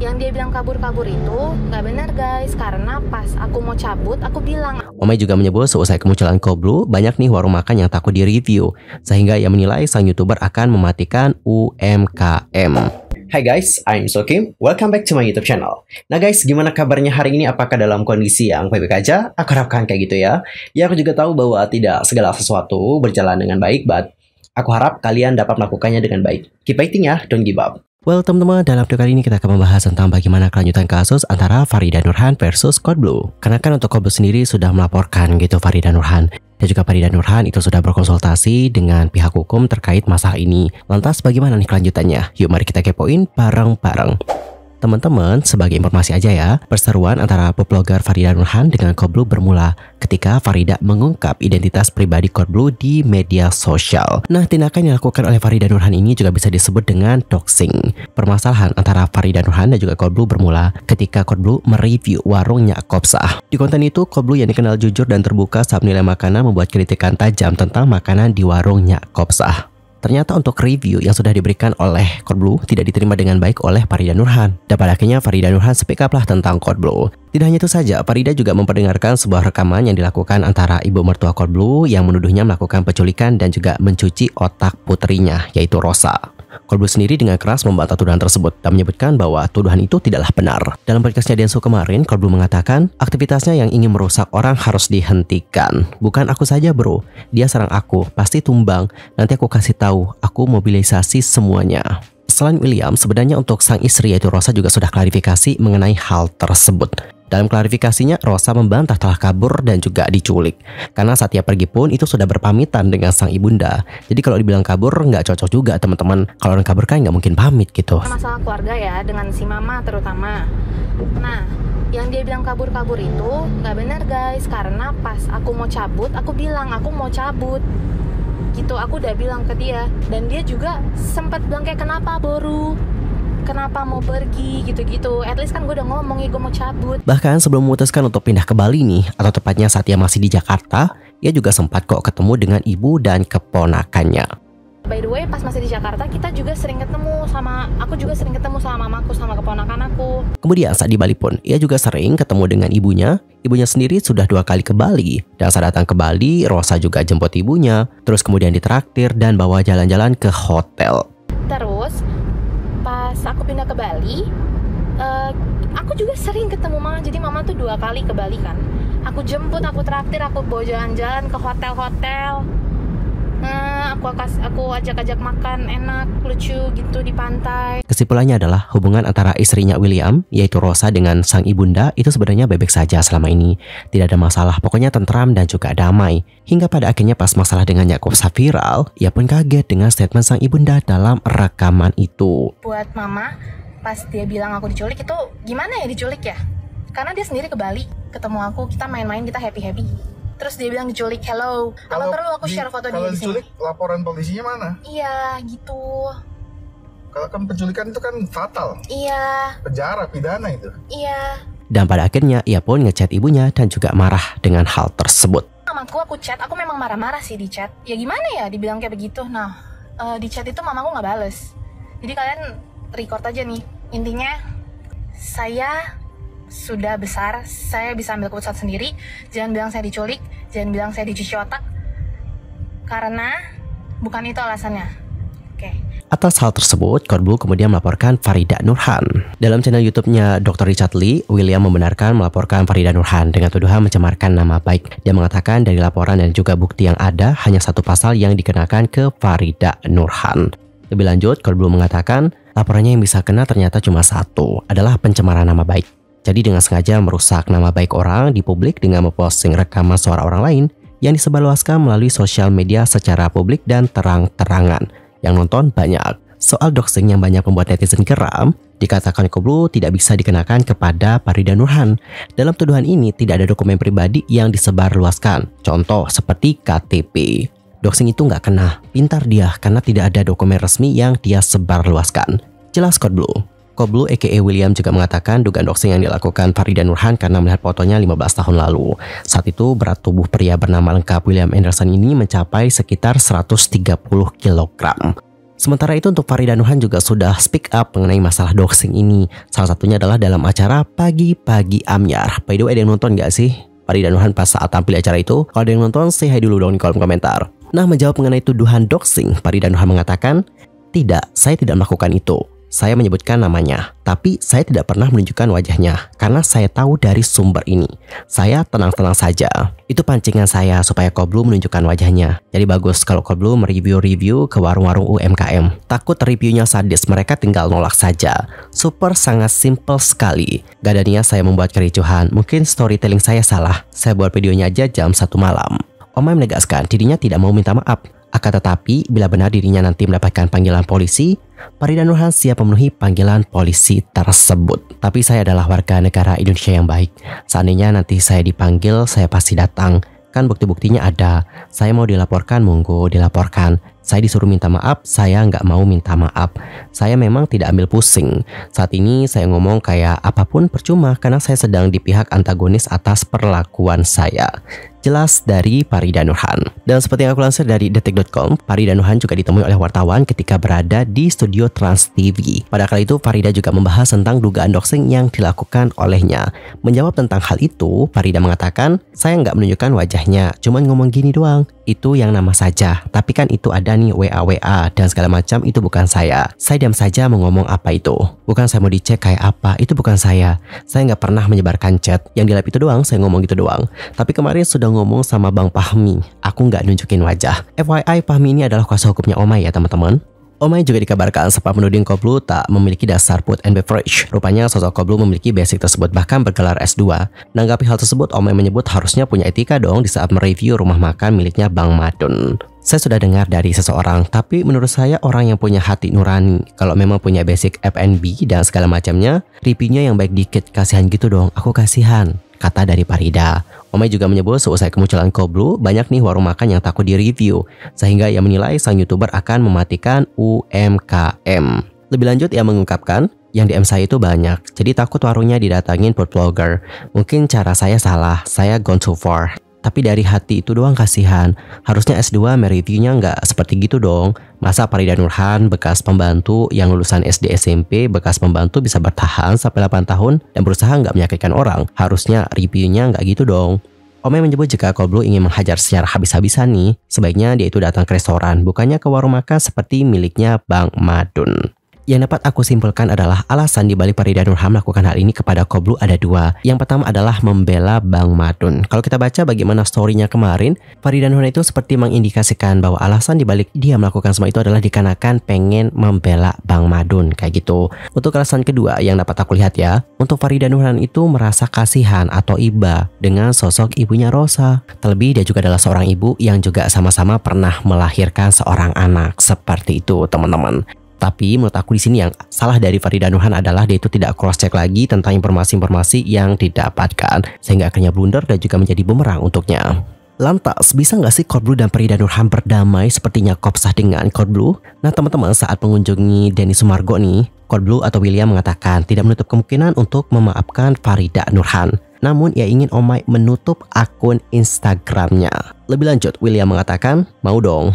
Yang dia bilang kabur-kabur itu nggak benar guys, karena pas aku mau cabut aku bilang. Omai juga menyebut seusai kemunculan Koblu, banyak nih warung makan yang takut direview, sehingga ia menilai sang YouTuber akan mematikan UMKM. Hai guys, I'm Sokim. Welcome back to my YouTube channel. Nah guys, gimana kabarnya hari ini? Apakah dalam kondisi yang baik-baik aja? Aku harapkan kayak gitu ya. Ya aku juga tahu bahwa tidak segala sesuatu berjalan dengan baik, but aku harap kalian dapat melakukannya dengan baik. Keep fighting ya, don't give up. Well teman-teman, dalam video kali ini kita akan membahas tentang bagaimana kelanjutan kasus antara Farida Nurhan versus Kodblu. Karena kan untuk Kodblu sendiri sudah melaporkan gitu Farida Nurhan. Dan juga Farida Nurhan itu sudah berkonsultasi dengan pihak hukum terkait masalah ini. Lantas bagaimana nih kelanjutannya? Yuk mari kita kepoin bareng-bareng. Teman-teman, sebagai informasi aja ya, perseteruan antara vlogger Farida Nurhan dengan Kodblu bermula ketika Farida mengungkap identitas pribadi Kodblu di media sosial. Nah, tindakan yang dilakukan oleh Farida Nurhan ini juga bisa disebut dengan doxing. Permasalahan antara Farida Nurhan dan juga Kodblu bermula ketika Kodblu mereview warung Nyak Kopsah. Di konten itu, Kodblu yang dikenal jujur dan terbuka saat menilai makanan membuat kritikan tajam tentang makanan di warung Nyak Kopsah. Ternyata untuk review yang sudah diberikan oleh Kodblu tidak diterima dengan baik oleh Farida Nurhan. Dan pada akhirnya Farida Nurhan speak up lah tentang Kodblu. Tidak hanya itu saja, Farida juga memperdengarkan sebuah rekaman yang dilakukan antara ibu mertua Kodblu yang menuduhnya melakukan penculikan dan juga mencuci otak putrinya, yaitu Rosa. Kodblu sendiri dengan keras membantah tuduhan tersebut dan menyebutkan bahwa tuduhan itu tidaklah benar. Dalam podcastnya Densu kemarin, Kodblu mengatakan aktivitasnya yang ingin merusak orang harus dihentikan. Bukan aku saja bro, dia serang aku, pasti tumbang. Nanti aku kasih tahu, aku mobilisasi semuanya. Selain William, sebenarnya untuk sang istri yaitu Rosa juga sudah klarifikasi mengenai hal tersebut. Dalam klarifikasinya, Rosa membantah telah kabur dan juga diculik. Karena saat ia pergi pun itu sudah berpamitan dengan sang ibunda. Jadi kalau dibilang kabur nggak cocok juga teman-teman. Kalau orang kabur kan nggak mungkin pamit gitu. Masalah keluarga ya, dengan si mama terutama. Nah, yang dia bilang kabur-kabur itu nggak benar guys, karena pas aku mau cabut, aku bilang aku mau cabut. Gitu, aku udah bilang ke dia. Dan dia juga sempat bilang kayak kenapa Boru? Kenapa mau pergi gitu-gitu. At least kan gue udah ngomong ya gue mau cabut. Bahkan sebelum memutuskan untuk pindah ke Bali nih, atau tepatnya saat ia masih di Jakarta, ia juga sempat kok ketemu dengan ibu dan keponakannya. By the way, pas masih di Jakarta kita juga sering ketemu sama, aku juga sering ketemu sama mamaku sama keponakan aku. Kemudian saat di Bali pun, ia juga sering ketemu dengan ibunya. Ibunya sendiri sudah 2 kali ke Bali. Dan saat datang ke Bali, Rosa juga jemput ibunya, terus kemudian ditraktir dan bawa jalan-jalan ke hotel. Terus pas aku pindah ke Bali, aku juga sering ketemu mama. Jadi mama tuh 2 kali ke Bali kan. Aku jemput, aku traktir, aku bawa jalan-jalan ke hotel-hotel. Aku ajak-ajak makan enak, lucu gitu di pantai. Kesimpulannya adalah hubungan antara istrinya William, yaitu Rosa dengan sang ibunda itu sebenarnya baik-baik saja selama ini. Tidak ada masalah, pokoknya tentram dan juga damai. Hingga pada akhirnya pas masalah dengan Nyak Kopsah viral, ia pun kaget dengan statement sang ibunda dalam rekaman itu. Buat mama, pas dia bilang aku diculik itu gimana ya diculik ya? Karena dia sendiri ke Bali, ketemu aku, kita main-main, kita happy-happy. Terus dia bilang diculik, hello. Apa perlu aku share foto dia di sini? Kalau diculik, laporan polisinya mana? Iya, gitu. Kalau kan penculikan itu kan fatal. Iya. Penjara, pidana itu. Iya. Dan pada akhirnya ia pun ngechat ibunya dan juga marah dengan hal tersebut. Mamaku aku chat, aku memang marah-marah sih di chat. Ya gimana ya dibilang kayak begitu. Nah, di chat itu mamaku nggak bales. Jadi kalian record aja nih. Intinya, saya sudah besar, saya bisa ambil keputusan sendiri. Jangan bilang saya diculik, jangan bilang saya dicuci otak, karena bukan itu alasannya. Oke. Atas hal tersebut, Kodblu kemudian melaporkan Farida Nurhan. Dalam channel YouTube-nya Dr. Richard Lee, William membenarkan melaporkan Farida Nurhan dengan tuduhan mencemarkan nama baik. Dia mengatakan dari laporan dan juga bukti yang ada, hanya 1 pasal yang dikenakan ke Farida Nurhan. Lebih lanjut, Kodblu mengatakan laporannya yang bisa kena ternyata cuma 1, adalah pencemaran nama baik. Jadi dengan sengaja merusak nama baik orang di publik dengan memposting rekaman suara orang lain yang disebarluaskan melalui sosial media secara publik dan terang-terangan. Yang nonton banyak. Soal doxing yang banyak membuat netizen geram, dikatakan Kodblu tidak bisa dikenakan kepada Farida Nurhan. Dalam tuduhan ini tidak ada dokumen pribadi yang disebarluaskan. Contoh seperti KTP. Doxing itu nggak kena. Pintar dia karena tidak ada dokumen resmi yang dia sebarluaskan. Jelas Kodblu. Kodblu aka William juga mengatakan dugaan doxing yang dilakukan Farida Nurhan karena melihat fotonya 15 tahun lalu. Saat itu berat tubuh pria bernama lengkap William Anderson ini mencapai sekitar 130 kg. Sementara itu untuk Farida Nurhan juga sudah speak up mengenai masalah doxing ini. Salah satunya adalah dalam acara Pagi-Pagi Amyar. By the way, ada yang nonton gak sih Farida Nurhan pas saat tampil di acara itu? Kalau ada yang nonton, say hi dulu dong di kolom komentar. Nah, menjawab mengenai tuduhan doxing, Farida Nurhan mengatakan, "Tidak, saya tidak melakukan itu. Saya menyebutkan namanya, tapi saya tidak pernah menunjukkan wajahnya karena saya tahu dari sumber ini. Saya tenang-tenang saja. Itu pancingan saya supaya Koblu menunjukkan wajahnya. Jadi bagus kalau Koblu mereview-review ke warung-warung UMKM. Takut reviewnya sadis, mereka tinggal nolak saja. Super sangat simple sekali. Gak ada niat saya membuat kericuhan. Mungkin storytelling saya salah. Saya buat videonya aja jam 1 malam. Omai menegaskan dirinya tidak mau minta maaf. Akan tetapi, bila benar dirinya nanti mendapatkan panggilan polisi, Farida Nurhan siap memenuhi panggilan polisi tersebut. Tapi saya adalah warga negara Indonesia yang baik. Seandainya nanti saya dipanggil, saya pasti datang. Kan bukti-buktinya ada. Saya mau dilaporkan, monggo dilaporkan. Saya disuruh minta maaf, saya nggak mau minta maaf. Saya memang tidak ambil pusing. Saat ini saya ngomong kayak apapun percuma karena saya sedang di pihak antagonis atas perlakuan saya. Jelas dari Farida Nurhan. Dan seperti yang aku lansir dari detik.com, Farida Nurhan juga ditemui oleh wartawan ketika berada di studio Trans TV. Pada kali itu, Farida juga membahas tentang dugaan doxing yang dilakukan olehnya. Menjawab tentang hal itu, Farida mengatakan, "Saya nggak menunjukkan wajahnya, cuman ngomong gini doang. Itu yang nama saja. Tapi kan itu ada nih WA dan segala macam, itu bukan saya. Saya diam saja mau ngomong apa itu. Bukan saya mau dicek kayak apa, itu bukan saya. Saya nggak pernah menyebarkan chat. Yang di live itu doang, saya ngomong gitu doang. Tapi kemarin sudah ngomong sama Bang Fahmi, aku nggak nunjukin wajah." FYI, Fahmi ini adalah kuasa hukumnya Omai ya teman-teman. Omai juga dikabarkan sempat menuding Koblu tak memiliki dasar food and beverage. Rupanya sosok Koblu memiliki basic tersebut, bahkan bergelar S2. Menanggapi hal tersebut, Omai menyebut harusnya punya etika dong di saat mereview rumah makan miliknya Bang Madun. "Saya sudah dengar dari seseorang, tapi menurut saya orang yang punya hati nurani. Kalau memang punya basic F&B dan segala macamnya, reviewnya yang baik dikit, kasihan gitu dong, aku kasihan," kata dari Farida. Omai juga menyebut seusai kemunculan Koblu, banyak nih warung makan yang takut direview, sehingga ia menilai sang YouTuber akan mematikan UMKM. Lebih lanjut, ia mengungkapkan, "Yang DM saya itu banyak, jadi takut warungnya didatangin food blogger. Mungkin cara saya salah, saya gone too far. Tapi dari hati itu doang kasihan. Harusnya S2 mereviewnya nggak seperti gitu dong. Masa Farida Nurhan, bekas pembantu yang lulusan SD SMP, bekas pembantu bisa bertahan sampai 8 tahun dan berusaha nggak menyakitkan orang. Harusnya reviewnya nggak gitu dong." Omai menyebut jika Koblu ingin menghajar secara habis-habisan nih, sebaiknya dia itu datang ke restoran, bukannya ke warung makan seperti miliknya Bang Madun. Yang dapat aku simpulkan adalah alasan dibalik Farida Nurhan melakukan hal ini kepada Koblu ada dua. Yang pertama adalah membela Bang Madun. Kalau kita baca bagaimana story-nya kemarin, Farida Nurhan itu seperti mengindikasikan bahwa alasan dibalik dia melakukan semua itu adalah dikarenakan pengen membela Bang Madun, kayak gitu. Untuk alasan kedua yang dapat aku lihat ya, untuk Farida Nurhan itu merasa kasihan atau iba dengan sosok ibunya Rosa. Terlebih dia juga adalah seorang ibu yang juga sama-sama pernah melahirkan seorang anak. Seperti itu teman-teman. Tapi menurut aku di sini yang salah dari Farida Nurhan adalah dia itu tidak cross check lagi tentang informasi-informasi yang didapatkan, sehingga akhirnya blunder dan juga menjadi bumerang untuknya. Lantas, bisa nggak sih Koblu dan Farida Nurhan berdamai seperti Nyakop Sah dengan Koblu? Nah teman-teman, saat mengunjungi Denny Sumargo nih, Koblu atau William mengatakan tidak menutup kemungkinan untuk memaafkan Farida Nurhan. Namun ia ingin Omai menutup akun Instagramnya. Lebih lanjut, William mengatakan, mau dong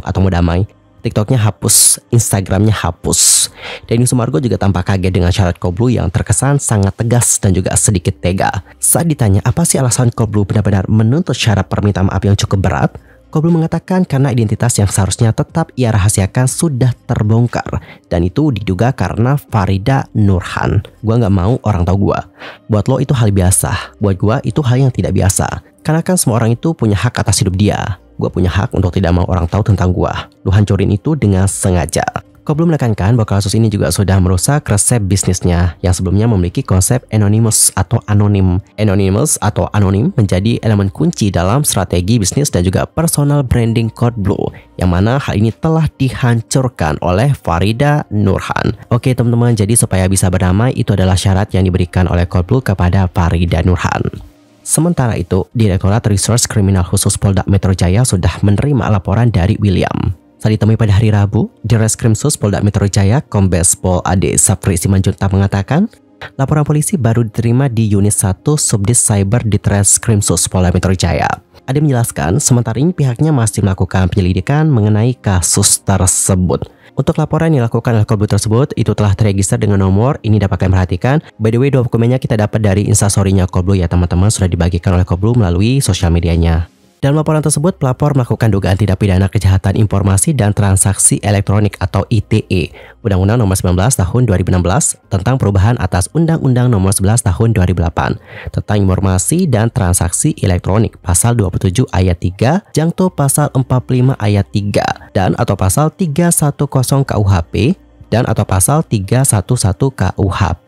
atau mau damai. TikToknya hapus, Instagramnya hapus. Denny Sumargo juga tampak kaget dengan syarat Koblu yang terkesan sangat tegas dan juga sedikit tega. Saat ditanya apa sih alasan Koblu benar-benar menuntut syarat permintaan maaf yang cukup berat, Koblu mengatakan karena identitas yang seharusnya tetap ia rahasiakan sudah terbongkar. Dan itu diduga karena Farida Nurhan. Gua nggak mau orang tahu gua. Buat lo itu hal biasa, buat gua itu hal yang tidak biasa. Karena kan semua orang itu punya hak atas hidup dia. Gue punya hak untuk tidak mau orang tahu tentang gue. Lu hancurin itu dengan sengaja. Koblu menekankan bahwa kasus ini juga sudah merusak resep bisnisnya yang sebelumnya memiliki konsep anonymous atau anonim. Anonymous atau anonim menjadi elemen kunci dalam strategi bisnis dan juga personal branding Koblu, yang mana hal ini telah dihancurkan oleh Farida Nurhan. Oke teman-teman, jadi supaya bisa berdamai itu adalah syarat yang diberikan oleh Koblu kepada Farida Nurhan. Sementara itu, Direktorat Reserse Kriminal Khusus Polda Metro Jaya sudah menerima laporan dari William. Saat ditemui pada hari Rabu, Direskrimsus Polda Metro Jaya, Kombes Pol Ade Sapri Simanjuntak mengatakan, laporan polisi baru diterima di Unit 1 Subdit Cyber Ditreskrimsus Polda Metro Jaya. Ade menjelaskan, sementara ini pihaknya masih melakukan penyelidikan mengenai kasus tersebut. Untuk laporan yang dilakukan oleh Cold Blue tersebut, itu telah terregister dengan nomor, ini dapat kalian perhatikan. By the way, dokumennya kita dapat dari instastory-nya Cold Blue ya teman-teman, sudah dibagikan oleh Cold Blue melalui sosial medianya. Dalam laporan tersebut, pelapor melakukan dugaan tindak pidana kejahatan informasi dan transaksi elektronik atau ITE, Undang-Undang Nomor 19 Tahun 2016 tentang perubahan atas Undang-Undang Nomor 11 Tahun 2008 tentang informasi dan transaksi elektronik, Pasal 27 Ayat 3, Jangto Pasal 45 Ayat 3, dan atau Pasal 310 KUHP dan atau Pasal 311 KUHP.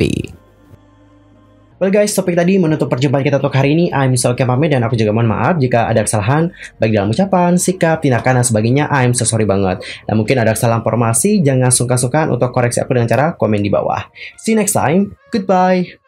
Well guys, topik tadi menutup perjumpaan kita untuk hari ini. I'm so pamit dan aku juga mohon maaf jika ada kesalahan baik dalam ucapan, sikap, tindakan dan sebagainya. I'm so sorry banget. Dan mungkin ada kesalahan informasi, jangan sungkan-sungkan untuk koreksi aku dengan cara komen di bawah. See you next time. Goodbye.